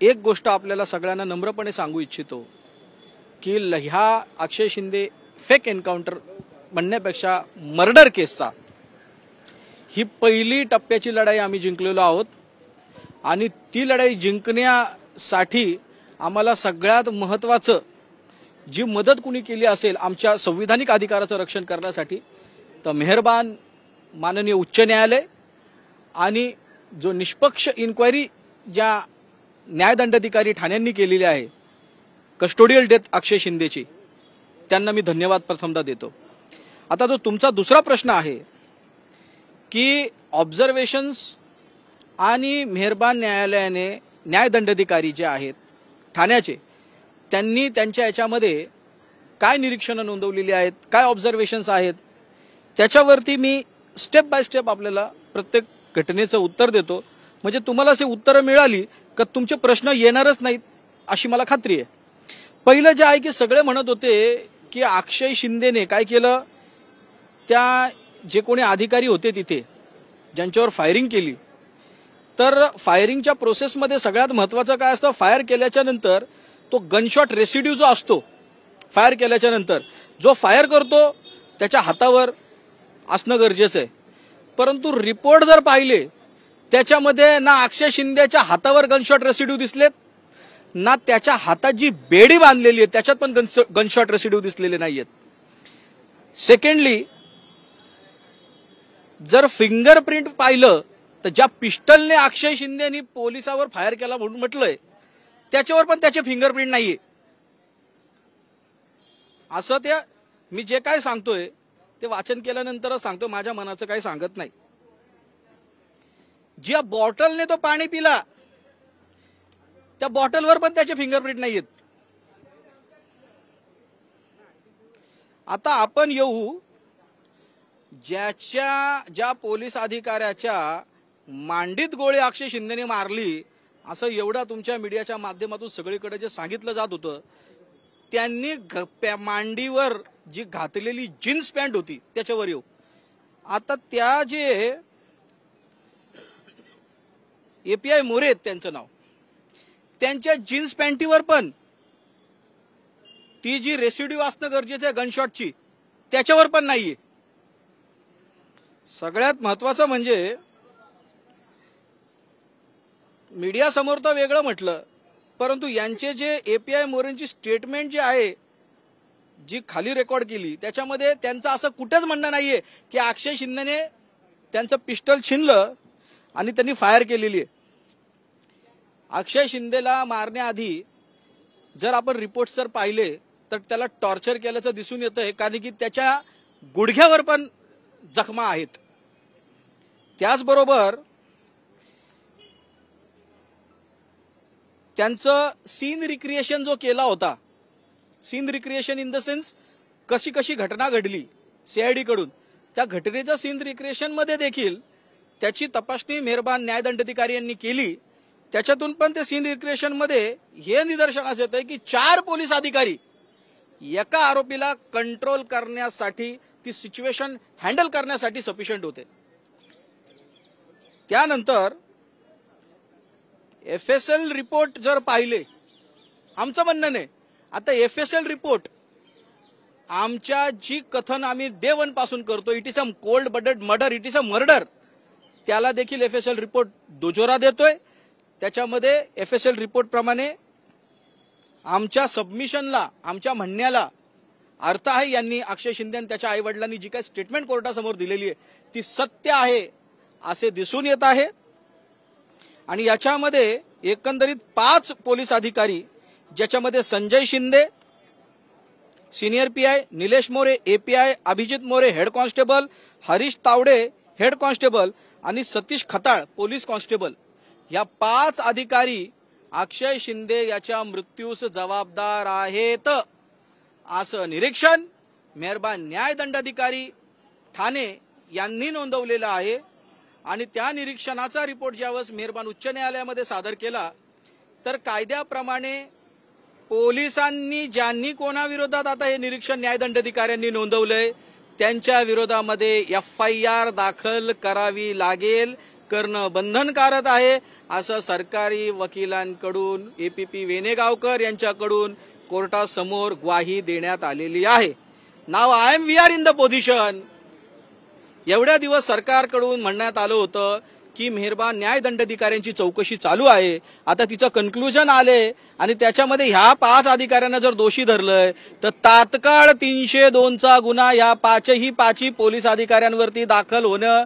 एक गोष्ट आपल्याला सगळ्यांना नम्रपणे सांगू इच्छितो की ह्या अक्षय शिंदे फेक एन्काउंटर म्हणण्यापेक्षा मर्डर केसचा ही पहिली टप्प्याची लढाई आम्ही जिंकलेलो आहोत आणि ती लढाई जिंकण्यासाठी आम्हाला सगळ्यात महत्त्वाचं जी मदत कुणी केली असेल आमच्या संविधानिक अधिकाराचं रक्षण करण्यासाठी तर मेहरबान माननीय उच्च न्यायालय आणि जो निष्पक्ष इन्क्वायरी ज्या न्यायदंडाधिकारी ठाण्यांनी केलेली आहे कस्टोडियल डेथ अक्षय शिंदेची त्यांना मी धन्यवाद प्रथमतः देतो। आता जो तुमचा दुसरा प्रश्न आहे की ऑब्झर्वेशन्स आणि मेहरबान न्यायालयाने न्यायदंडाधिकारी जे आहेत ठाण्याचे त्यांनी त्यांच्या याच्यामध्ये काय निरीक्षणं नोंदवलेली आहेत, काय ऑब्झर्वेशन्स आहेत, त्याच्यावरती मी स्टेप बाय स्टेप आपल्याला प्रत्येक घटनेचं उत्तर देतो। म्हणजे तुम्हाला असे उत्तरं मिळाली का तुमचे प्रश्न येणारच नाहीत अशी मला खात्री आहे। पहिलं जे आहे की सगळे म्हणत होते की अक्षय शिंदेने काय केलं, त्या जे कोणी अधिकारी होते तिथे ज्यांच्यावर फायरिंग केली तर फायरिंगच्या प्रोसेसमध्ये सगळ्यात महत्त्वाचं काय असतं, फायर केल्याच्या नंतर तो गनशॉट रेसिड्यू जो असतो फायर केल्याच्या नंतर जो फायर करतो त्याच्या हातावर असणं गरजेचं आहे। परंतु रिपोर्ट जर पाहिले त्याच्यामध्ये ना अक्षय शिंदेच्या हातावर गनशॉट रेसिड्यू दिसलेत ना त्याच्या हातात जी बेडी बांधलेली आहे त्याच्यात पण गनशॉट रेसिड्यू दिसलेले नाहीयेत। सेकंडली जर फिंगरप्रिंट पाहिलं तर ज्या पिस्टलने अक्षय शिंदेनी पोलिसावर फायर केला म्हणून म्हटलंय त्याच्यावर पण त्याचे फिंगरप्रिंट नाहीये। असं ते मी जे काय सांगतोय ते वाचन केल्यानंतरच सांगतो, माझ्या मनाचं काही सांगत नाही। ज्या बॉटलने तो पाणी पिला त्या बॉटलवर पण त्याचे फिंगरप्रिंट नाहीयेत। आता आपण येऊ ज्या पोलीस अधिकाऱ्याच्या मांडीत गोळी अक्षय शिंदेने मारली असं एवढा तुमच्या मीडियाच्या माध्यमातून सगळीकडे जे सांगितलं जात होतं त्यांनी मांडीवर जी घातलेली जीन्स पॅन्ट होती त्याच्यावर येऊ। आता त्या जे एपीआय मोरे आहेत त्यांचं नाव, त्यांच्या जीन्स पॅन्टीवर पण ती जी रेसिड्यू असणं गरजेचं आहे गनशॉटची त्याच्यावर पण नाहीये। सगळ्यात महत्वाचं म्हणजे मीडिया समोर तर वेगळं म्हटलं परंतु यांचे जे एपीआय मोरेंची स्टेटमेंट जी आहे जी खाली रेकॉर्ड केली त्याच्यामध्ये त्यांचं असं कुठेच म्हणणं नाहीये की अक्षय शिंदेने त्यांचं पिस्टल छिनलं आणि त्यांनी फायर केलेली आहे। अक्षय शिंदेला मारण्याआधी जर आपण रिपोर्ट जर पाहिले तर त्याला टॉर्चर केल्याचं दिसून येतंय कारण की त्याच्या गुडघ्यावर पण जखमा आहेत। त्याचबरोबर त्यांचं सीन रिक्रिएशन जो केला होता, scene recreation in the sense कशी कशी घटना घडली सीआयडी कडून, त्या घटनेच्या सीन रिक्रिएशन मध्ये देखील त्याची तपासणी मेहरबान न्यायदंडाधिकारी यांनी केली। त्याच्यातून पण ते सीन रिक्रिएशन मध्ये हे निदर्शनास येतंय की 4 पोलीस अधिकारी एका आरोपीला कंट्रोल करण्यासाठी ती सिच्युएशन हँडल करण्यासाठी सफिशियंट होते। त्यानंतर एफएसएल रिपोर्ट जर पाहिले, आमचं म्हणणं नाही आता एफएसएल रिपोर्ट आमच्या जी कथन आम्ही डे 1 पासून करतो it is a cold blooded murder, it is a murder, त्याला देखील एफएसएल रिपोर्ट दुजोरा देतोय। त्याच्यामध्ये एफएसएल रिपोर्ट प्रमाणे आमच्या सबमिशनला आमच्या म्हणण्याला अर्थ आहे। यांनी अक्षय शिंदे आणि त्याच्या आई वडिलांनी जी काही स्टेटमेंट कोर्टासमोर दिलेली आहे ती सत्य आहे असे दिसून येत आहे। आणि याच्यामध्ये एकंदरीत 5 पोलीस अधिकारी ज्याच्यामध्ये Sanjay Shinde senior PI, Nilesh More API, Abhijit More head constable, Harish Tawde head constable आणि सतीश खताळ पोलीस कॉन्स्टेबल या 5 अधिकारी अक्षय शिंदे याच्या मृत्यूस जबाबदार आहेत असं निरीक्षण मेहरबान न्यायदंडाधिकारी ठाणे यांनी नोंदवलेलं आहे। आणि त्या निरीक्षणाचा रिपोर्ट ज्यावेळेस मेहरबान उच्च न्यायालयामध्ये सादर केला तर कायद्याप्रमाणे पोलिसांनी ज्यांनी कोणाविरोधात आता हे निरीक्षण न्यायदंडाधिकाऱ्यांनी नोंदवलंय त्यांच्या विरोधामध्ये एफआयआर दाखल करावी लागेल, करणं बंधनकारक आहे असं सरकारी वकिलांकडून APP वेणेगावकर यांच्याकडून कोर्टासमोर ग्वाही देण्यात आलेली आहे. Now we are in the position. एवढ्या दिवस सरकारकडून म्हणण्यात आलं होतं की मेहरबान न्याय दंडाधिकाऱ्यांची चौकशी चालू आहे, आता तिचं कन्क्लुजन आले आणि त्याच्यामध्ये ह्या 5 अधिकाऱ्यांना जर दोषी धरलंय तर तात्काळ 302चा गुन्हा ह्या 5ही पोलीस अधिकाऱ्यांवरती दाखल होणं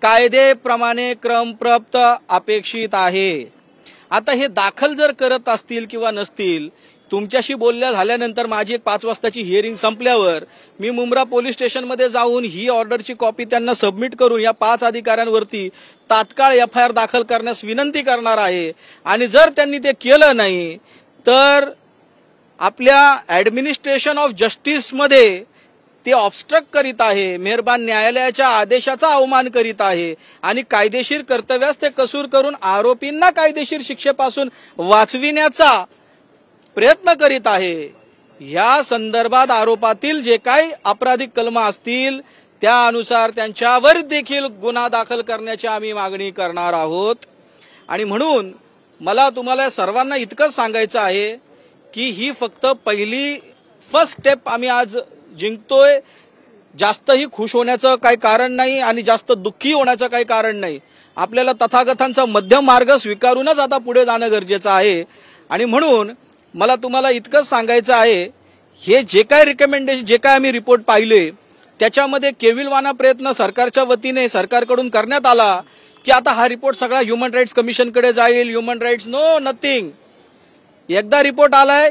कायदेप्रमाणे क्रमप्राप्त अपेक्षित आहे. आता हे दाखल जर करत असतील किंवा नसतील, तुमच्याशी बोलल्या झाल्यानंतर माझी एक 5 वाजताची हिअरिंग संपल्यावर मी मुंब्रा पोलीस स्टेशनमध्ये जाऊन ही ऑर्डरची कॉपी त्यांना सबमिट करून या 5 अधिकाऱ्यांवरती तात्काळ FIR दाखल करण्यास विनंती करणार आहे. आणि जर त्यांनी ते केलं नाही तर आपल्या ऍडमिनिस्ट्रेशन ऑफ जस्टिसमध्ये ते ऑब्स्ट्रक्ट करीत आहे, मेहरबान न्यायालयाच्या आदेशाचा अवमान करीत आहे आणि कायदेशीर कर्तव्यास ते कसूर करून आरोपींना कायदेशीर शिक्षेपासून वाचविण्याचा प्रयत्न करीत आहे. या संदर्भात आरोपातील जे काही आपराधिक कलम असतील त्यानुसार त्यांच्यावर देखील गुन्हा दाखल करण्याची आम्ही मागणी करणार आहोत. आणि म्हणून मला तुम्हाला सर्वांना इतकंच सांगायचं आहे की ही फक्त फर्स्ट स्टेप आम्ही आज जिंकतोय. जास्तही खुश होण्याचं काही कारण नाही आणि जास्त दुःखी होण्याचं काही कारण नाही. आपल्याला तथागतांचा मध्यम मार्ग स्वीकारूनच आता पुढे जाणं गरजेचं आहे. आणि म्हणून मला तुम्हाला इतकंच सांगायचं आहे, हे जे काय रिकमेंडेशन जे काय आम्ही रिपोर्ट पाहिले त्याच्यामध्ये केविलवाना प्रयत्न सरकारच्या वतीने सरकारकडून करण्यात आला की आता हा रिपोर्ट सगळा ह्युमन राईट्स कमिशनकडे जाईल. Human rights nothing. एकदा रिपोर्ट आलाय,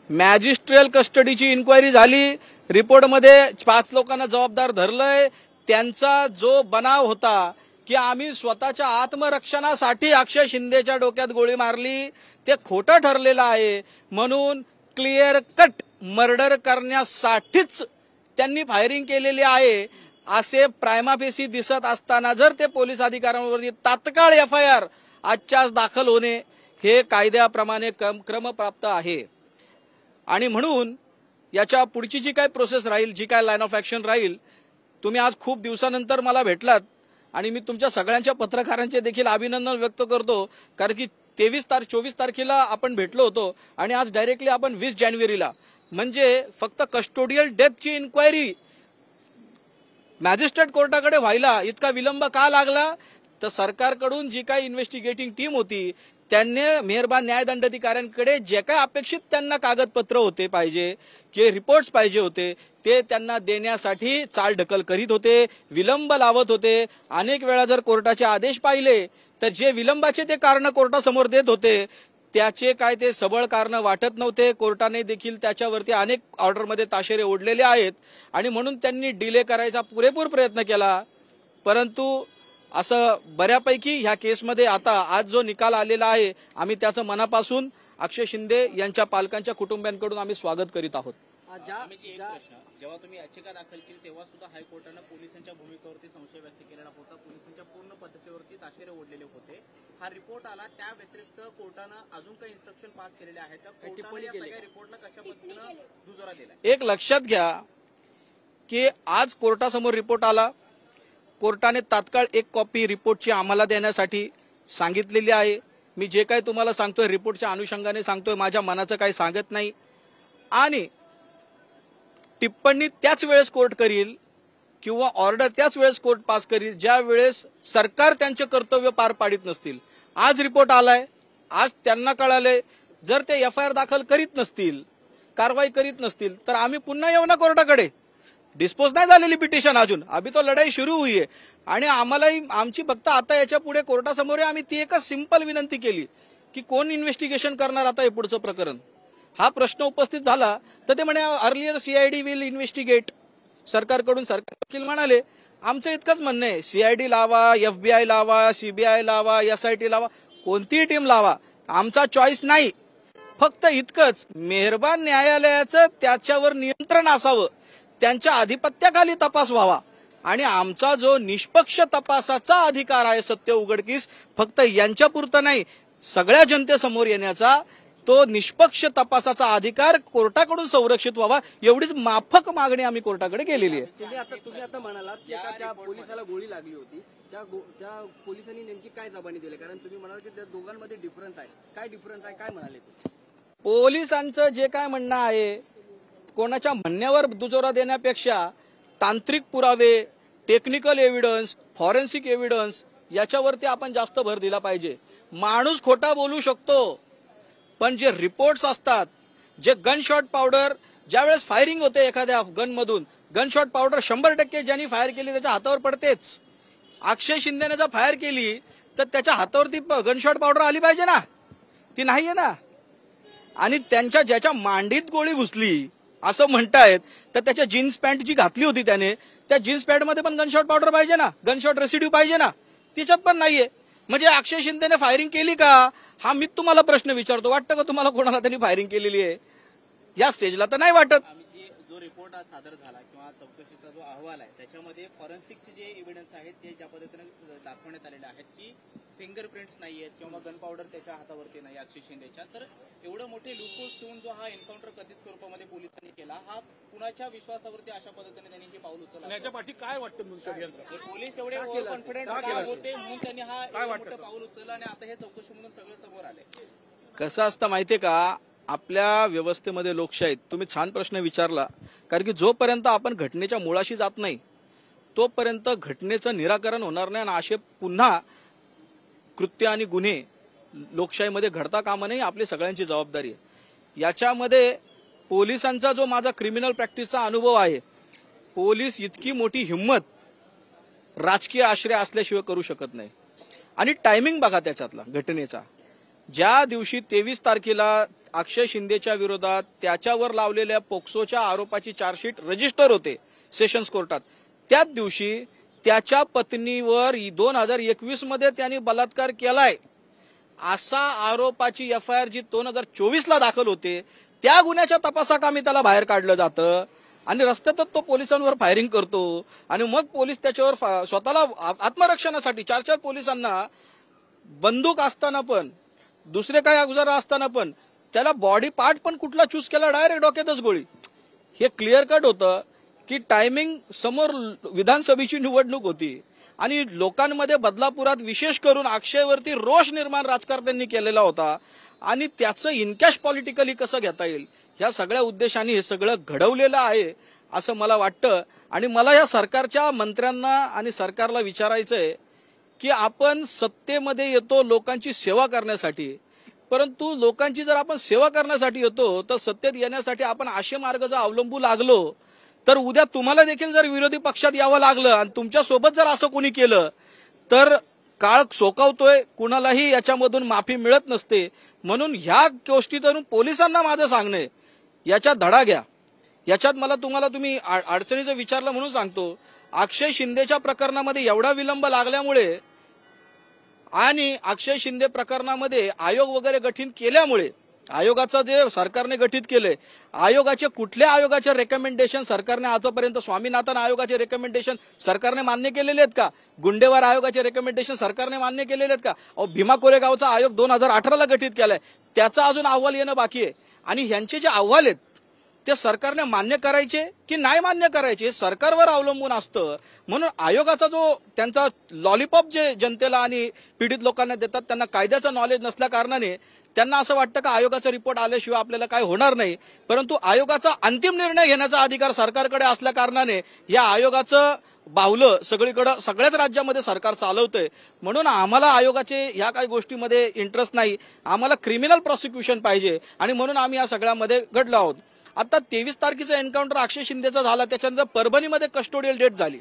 मॅजिस्ट्रियल कस्टडीची इन्क्वायरी झाली, रिपोर्टमध्ये 5 लोकांना जबाबदार धरलंय. त्यांचा जो बनाव होता की आम्ही स्वतःच्या आत्मरक्षणासाठी अक्षय शिंदेच्या डोक्यात गोळी मारली ते खोटं ठरलेलं आहे. म्हणून क्लिअर कट मर्डर करण्यासाठीच त्यांनी फायरिंग केलेली आहे असे प्रायमाफेसी दिसत असताना जर ते पोलीस अधिकाऱ्यांवरती तात्काळ FIR आजच्या आज दाखल होणे हे कायद्याप्रमाणे क्रमप्राप्त आहे. आणि म्हणून याच्या पुढची जी काय प्रोसेस राहील, जी काय लाईन ऑफ ऍक्शन राहील, तुम्ही आज खूप दिवसानंतर मला भेटलात आणि मी तुमच्या सगळ्यांच्या पत्रकारांचे देखील अभिनंदन व्यक्त करतो. कारण की 24 तारखेला आपण भेटलो होतो आणि आज डायरेक्टली आपण 20 जानेवारीला म्हणजे फक्त कस्टोडियल डेथची इन्क्वायरी मॅजिस्ट्रेट कोर्टाकडे व्हायला इतका विलंब का लागला? तर सरकारकडून जी काही इन्व्हेस्टिगेटिंग टीम होती त्यांनी मेहरबान न्याय दंडाधिकाऱ्यांकडे जे काय अपेक्षित त्यांना कागदपत्र होते पाहिजे की रिपोर्ट्स पाहिजे होते ते त्यांना देण्यासाठी चालढकल करीत होते, विलंब लावत होते. अनेक वेळा जर कोर्टाचे आदेश पाहिले तर जे विलंबाचे ते कारण कोर्टासमोर देत होते त्याचे काय ते सबळ कारण वाटत नव्हते. कोर्टाने देखील त्याच्यावरती अनेक ऑर्डरमध्ये ताशेरे ओढलेले आहेत आणि म्हणून त्यांनी डिले करायचा पुरेपूर प्रयत्न केला. परंतु असं बऱ्यापैकी ह्या केसमध्ये आता आज जो निकाल आलेला आहे आम्ही त्याचं मनापासून अक्षय शिंदे यांच्या पालकांच्या कुटुंबियांकडून आम्ही स्वागत करीत आहोत. जेव्हा तुम्ही याचिका दाखल केली तेव्हा सुद्धा हायकोर्टानं पोलिसांच्या भूमिकेवरती संशय व्यक्त केलेला होता, पोलिसांच्या पूर्ण पद्धतीवरती ताशेरे ओढलेले होते. हा रिपोर्ट आला, त्या व्यतिरिक्त कोर्टानं अजून काही इन्स्ट्रक्शन पास केलेले आहेत का? कोर्टाने या सगळ्या रिपोर्टला कशा पद्धतीनं दुजोरा दिला? एक लक्षात घ्या की आज कोर्टासमोर रिपोर्ट आला, कोर्टाने तात्काळ एक कॉपी रिपोर्टची आम्हाला देण्यासाठी सांगितलेली आहे. मी जे काही तुम्हाला सांगतोय रिपोर्टच्या अनुषंगाने सांगतोय, माझ्या मनाचं काही सांगत नाही. आणि टिप्पणी त्याच वेळेस कोर्ट करील किंवा ऑर्डर त्याच वेळेस कोर्ट पास करील ज्या वेळेस सरकार त्यांचे कर्तव्य पार पाडित नसतील. आज रिपोर्ट आलाय, आज त्यांना कळालंय, जर ते FIR दाखल करीत नसतील, कारवाई करीत नसतील तर आम्ही पुन्हा येऊ ना कोर्टाकडे. डिस्पोज नाही झालेली पिटिशन अजून, अभी तो लढाई सुरू हुई आहे. आणि आम्हालाही आमची फक्त आता याच्या पुढे कोर्टासमोर आम्ही ती एकच सिंपल विनंती केली की कोण इन्व्हेस्टिगेशन करणार आता हे पुढचं प्रकरण. हा प्रश्न उपस्थित झाला तर ते म्हणे अर्लियर CID विल इन्व्हेस्टिगेट. सरकारकडून सरकार वकील म्हणाले आमचं इतकंच म्हणणं आहे, CID लावा, FBI लावा, CBI लावा, SIT लावा, कोणतीही टीम लावा, आमचा चॉईस नाही. फक्त इतकंच मेहरबान न्यायालयाचं त्याच्यावर नियंत्रण असावं, त्यांच्या आधिपत्याखाली तपास व्हावा आणि आमचा जो निष्पक्ष तपासाचा अधिकार आहे सत्य उघडकीस फक्त यांच्यापुरतं नाही सगळ्या जनतेसमोर येण्याचा तो निष्पक्ष तपासाचा अधिकार कोर्टाकडून संरक्षित व्हावा एवढीच माफक मागणी आम्ही कोर्टाकडे केलेली आहे. तुम्ही आता म्हणालात की त्या पोलिसाला गोळी लागली होती, त्या पोलिसांनी नेमकी काय जबानी दिली? कारण तुम्ही म्हणाल की त्या दोघांमध्ये डिफरन्स आहे. काय डिफरन्स आहे, काय म्हणाले ते? पोलिसांचं जे काय म्हणणं आहे, कोणाच्या म्हणण्यावर दुजोरा देण्यापेक्षा तांत्रिक पुरावे, टेक्निकल एव्हिडन्स, फॉरेन्सिक एव्हिडन्स याच्यावरती आपण जास्त भर दिला पाहिजे. माणूस खोटा बोलू शकतो, पण जे रिपोर्ट्स असतात, जे गनशॉट पावडर ज्यावेळेस फायरिंग होते एखाद्या गनमधून, गनशॉट पावडर 100% ज्यांनी फायर केली त्याच्या हातावर पडतेच. अक्षय शिंदेने जर फायर केली तर त्याच्या हातावरती गनशॉट पावडर आली पाहिजे ना, ती नाहीये ना. आणि त्यांच्या ज्याच्या मांडीत गोळी घुसली असं म्हणतायत, तर त्याच्या जीन्स पॅन्ट जी घातली होती त्याने, त्या जीन्स पॅन्ट मध्ये पण गनशॉट पावडर पाहिजे ना, गनशॉट रेसिड्यू पाहिजे ना, तिच्यात पण नाहीये. म्हणजे अक्षय शिंदेने फायरिंग केली का, हा मी तुम्हाला प्रश्न विचारतो. वाटतं का तुम्हाला कोणाला त्यांनी फायरिंग केलेली आहे? या स्टेजला तर नाही वाटत. जो रिपोर्ट आज सादर झाला किंवा चौकशीचा जो अहवाल आहे त्याच्यामध्ये फॉरेन्सिकचे जे एव्हिडन्स आहेत ते ज्या पद्धतीने दाखवण्यात आलेले आहेत की फिंगरप्रिंट्स नाहीयेत किंवा गन पावडर त्याच्या हातावरती नाही अक्षय शिंदेच्या, तर एवढं मोठे लूपहोल्स ठेवून जो हा एन्काउंटर कथित स्वरूपामध्ये पोलिसांनी केला, हा कुणाच्या विश्वासावरती अशा पद्धतीने त्यांनी हे पाऊल उचललं? याच्या पाठी काय वाटतं षडयंत्र? पोलीस एवढे ओव्हर कॉन्फिडंट होते म्हणून त्यांनी हा मोठं पाऊल उचललं आणि आता हे चौकशीमधून सगळं समोर आले. कसं असतं माहितीये का, आपल्या व्यवस्थेमध्ये लोकशाहीत, तुम्ही छान प्रश्न विचारला, कारण की जोपर्यंत आपण घटनेच्या मुळाशी जात नाही तोपर्यंत घटनेचं निराकरण होणार नाही. आणि असे पुन्हा कृत्य आणि गुन्हे लोकशाहीमध्ये घडता कामा नये, आपली सगळ्यांची जबाबदारी आहे. याच्यामध्ये पोलिसांचा जो माझा क्रिमिनल प्रॅक्टिसचा अनुभव आहे, पोलीस इतकी मोठी हिंमत राजकीय आश्रय असल्याशिवाय करू शकत नाही. आणि टायमिंग बघा त्याच्यातला घटनेचा, ज्या दिवशी 23 तारखेला अक्षय शिंदेच्या विरोधात त्याच्यावर लावलेल्या पोक्सोच्या आरोपाची चार्जशीट रजिस्टर होते सेशन्स कोर्टात, त्याच दिवशी त्याच्या पत्नीवर 2021 मध्ये त्यांनी बलात्कार केलाय असा आरोपाची FIR जी 2024ला दाखल होते, त्या गुन्ह्याच्या तपासाकामी त्याला बाहेर काढलं जातं आणि रस्त्यातच तो पोलिसांवर फायरिंग करतो. आणि मग पोलीस त्याच्यावर स्वतःला आत्मरक्षणासाठी 4 पोलिसांना बंदूक असताना पण, दुसरे काही अवजार असताना पण, त्याला बॉडी पार्ट पण कुठला चूज केला, डायरेक्ट डोक्यातच गोळी. हे क्लिअर कट होतं की टायमिंग, समोर विधानसभेची निवडणूक होती आणि लोकांमध्ये बदलापुरात विशेष करून अक्षयवरती रोष निर्माण राजकारण्यांनी केलेला होता आणि त्याचं इनकॅश पॉलिटिकली कसं घेता येईल, ह्या सगळ्या उद्देशाने हे सगळं घडवलेलं आहे असं मला वाटतं. आणि मला या सरकारच्या मंत्र्यांना आणि सरकारला विचारायचंय की आपण सत्तेमध्ये येतो लोकांची सेवा करण्यासाठी, परंतु लोकांची जर आपण सेवा करण्यासाठी येतो तर सत्तेत येण्यासाठी आपण असे मार्ग जर अवलंबू लागलो तर उद्या तुम्हाला देखील जर विरोधी पक्षात यावं लागलं आणि तुमच्या सोबत जर असं कोणी केलं तर काळ सोकावतोय, कुणालाही याच्यामधून माफी मिळत नसते. म्हणून ह्या गोष्टीतून पोलिसांना माझं सांगणं, याच्यात धडा घ्या. याच्यात तुम्ही अडचणीचं विचारलं म्हणून सांगतो, अक्षय शिंदेच्या प्रकरणामध्ये एवढा विलंब लागल्यामुळे आणि अक्षय शिंदे प्रकरणामध्ये आयोग वगैरे गठीत केल्यामुळे, आयोगाचं जे सरकारने गठीत केलंय, कुठल्या आयोगाचे रेकमेंडेशन सरकारने आतापर्यंत, स्वामीनाथन आयोगाचे रेकमेंडेशन सरकारने मान्य केलेले आहेत का? गुंडेवार आयोगाचे रेकमेंडेशन सरकारने मान्य केलेले आहेत का? भीमा कोरेगावचा आयोग 2018ला गठीत केलाय, त्याचा अजून अहवाल येणं बाकी आहे. आणि ह्यांचे जे अहवाल आहेत ते सरकारने मान्य करायचे की नाही मान्य करायचे हे सरकारवर अवलंबून असतं. म्हणून आयोगाचा जो त्यांचा लॉलीपॉप जे जनतेला आणि पीडित लोकांना देतात, त्यांना कायद्याचं नॉलेज नसल्या कारणाने त्यांना असं वाटतं का आयोगाचा रिपोर्ट आल्याशिवाय आपल्याला काय होणार नाही. परंतु आयोगाचा अंतिम निर्णय घेण्याचा अधिकार सरकारकडे असल्या कारणाने या आयोगाचं बाहुलं सगळीकडे, सगळ्याच राज्यामध्ये सरकार चालवतंय. म्हणून आम्हाला आयोगाचे ह्या काही गोष्टीमध्ये इंटरेस्ट नाही, आम्हाला क्रिमिनल प्रॉसिक्युशन पाहिजे आणि म्हणून आम्ही या सगळ्यामध्ये घडलो आहोत. आता 23 तारखेचा एन्काउंटर अक्षय शिंदेचा झाला, त्याच्यानंतर परभणीमध्ये कस्टोडियल डेथ झाली.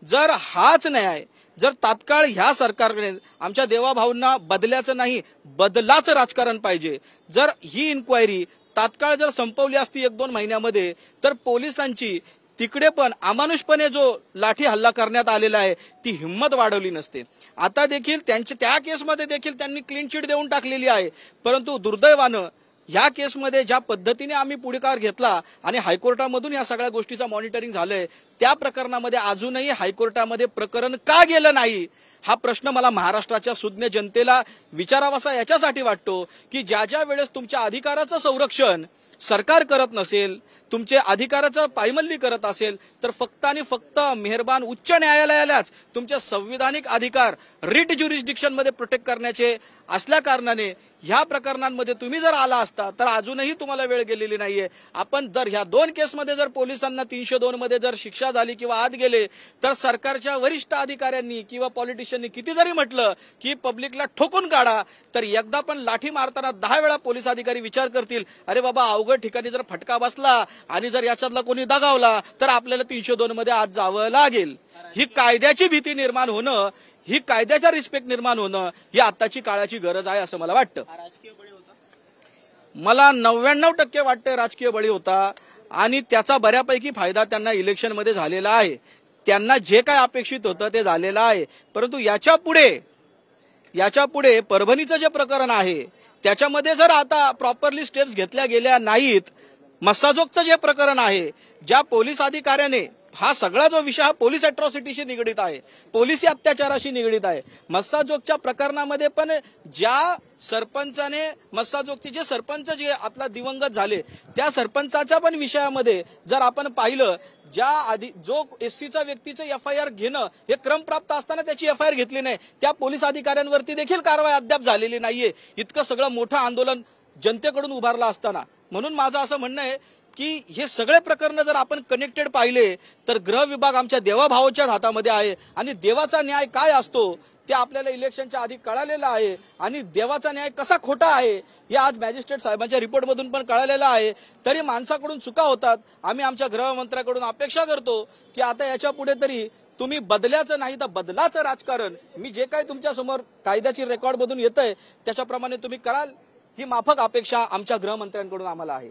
जर हाच न्याय जर तात्काळ ह्या सरकारने, आमच्या देवाभाऊंना बदल्याचं नाही बदलाचं राजकारण पाहिजे, जर ही इन्क्वायरी तात्काळ जर संपवली असती 1-2 महिन्यामध्ये, तर पोलिसांची तिकडे पण अमानुषपणे जो लाठी हल्ला करण्यात आलेला आहे ती हिंमत वाढवली नसते. आता देखील त्या केसमध्ये देखील त्यांनी क्लीन चिट देऊन टाकलेली आहे. परंतु दुर्दैवानं या केसमध्ये ज्या पद्धतीने आम्ही पुढाकार घेतला आणि हायकोर्टामधून या सगळ्या गोष्टीचं मॉनिटरिंग झालंय, त्या प्रकरणामध्ये अजूनही हायकोर्टामध्ये प्रकरण का गेलं नाही हा प्रश्न मला महाराष्ट्राच्या सुज्ञ जनतेला विचारावासा याच्यासाठी वाटतो की ज्या ज्या वेळेस तुमच्या अधिकाराचं संरक्षण सरकार करत नसेल, तुमचे अधिकाराचं पायमल्ली करत असेल, तर फक्त आणि फक्त मेहरबान उच्च न्यायालयालाच तुमचे संविधानिक अधिकार रिट ज्युरिस्डिक्शनमध्ये प्रोटेक्ट करण्याचे असल्या कारणाने ह्या प्रकरणांमध्ये तुम्ही जर आला असता तर अजूनही तुम्हाला वेळ गेलेली नाहीये. आपण जर ह्या 2 केसमध्ये जर पोलिसांना 302 मध्ये जर शिक्षा झाली किंवा आत गेले, तर सरकारच्या वरिष्ठ अधिकाऱ्यांनी किंवा पॉलिटिशियननी किती जरी म्हटलं की पब्लिकला ठोकून काढा, तर एकदा पण लाठी मारताना 10 वेळा पोलीस अधिकारी विचार करतील, अरे बाबा अवघड ठिकाणी जर फटका बसला आणि जर याच्यातला कोणी दगावला तर आपल्याला 302 मध्ये आत जावं लागेल. ही कायद्याची भीती निर्माण होणं, ही कायद्याचा रिस्पेक्ट निर्माण होणं ही आताची काळाची गरज आहे असं मला वाटतं. हा राजकीय बळी होता. मला 99% वाटतं राजकीय बळी होता आणि त्याचा बऱ्यापैकी फायदा त्यांना इलेक्शनमध्ये झालेला आहे. त्यांना जे काय अपेक्षित होतं ते झालेलं आहे. परंतु याच्या पुढे परभणीचं जे प्रकरण आहे त्याच्यामध्ये जर आता प्रॉपरली स्टेप्स घेतल्या गेल्या नाहीत, मस्साजोगचं जे प्रकरण आहे, ज्या पोलीस अधिकाऱ्याने हा सगळा जो विषय हा पोलीस अॅट्रॉसिटीशी निगडीत आहे, पोलिसी अत्याचाराशी निगडीत आहे. मस्साजोगच्या प्रकरणामध्ये पण ज्या सरपंचाने मस्साजोगचे जे सरपंच जे आपला दिवंगत झाले त्या सरपंचाच्या पण विषयामध्ये जर आपण पाहिलं, जो एससीचा व्यक्तीचं FIR घेणं हे क्रमप्राप्त असताना त्याची FIR घेतली नाही, त्या पोलीस अधिकाऱ्यांवरती देखील कारवाई अद्याप झालेली नाहीये. इतकं सगळं मोठं आंदोलन जनतेकडून उभारलं असताना. म्हणून माझं असं म्हणणं आहे की हे सगळे प्रकरण जर आपण कनेक्टेड पाहिले तर गृह विभाग आमच्या देवाभावाच्या हातामध्ये आहे आणि देवाचा न्याय काय असतो ते आपल्याला इलेक्शनच्या आधी कळालेलं आहे. आणि देवाचा न्याय कसा खोटा आहे हे आज मॅजिस्ट्रेट साहेबांच्या रिपोर्टमधून पण कळालेलं आहे. तरी माणसाकडून चुका होतात. आम्ही आमच्या गृहमंत्र्याकडून अपेक्षा करतो की आता याच्या पुढे तरी तुम्ही बदल्याचं नाही तर बदलाचं राजकारण, मी जे काही तुमच्या समोर कायद्याची रेकॉर्ड मधून येतंय त्याच्याप्रमाणे तुम्ही कराल, ही माफक अपेक्षा आमच्या गृहमंत्र्यांकडून आम्हाला आहे.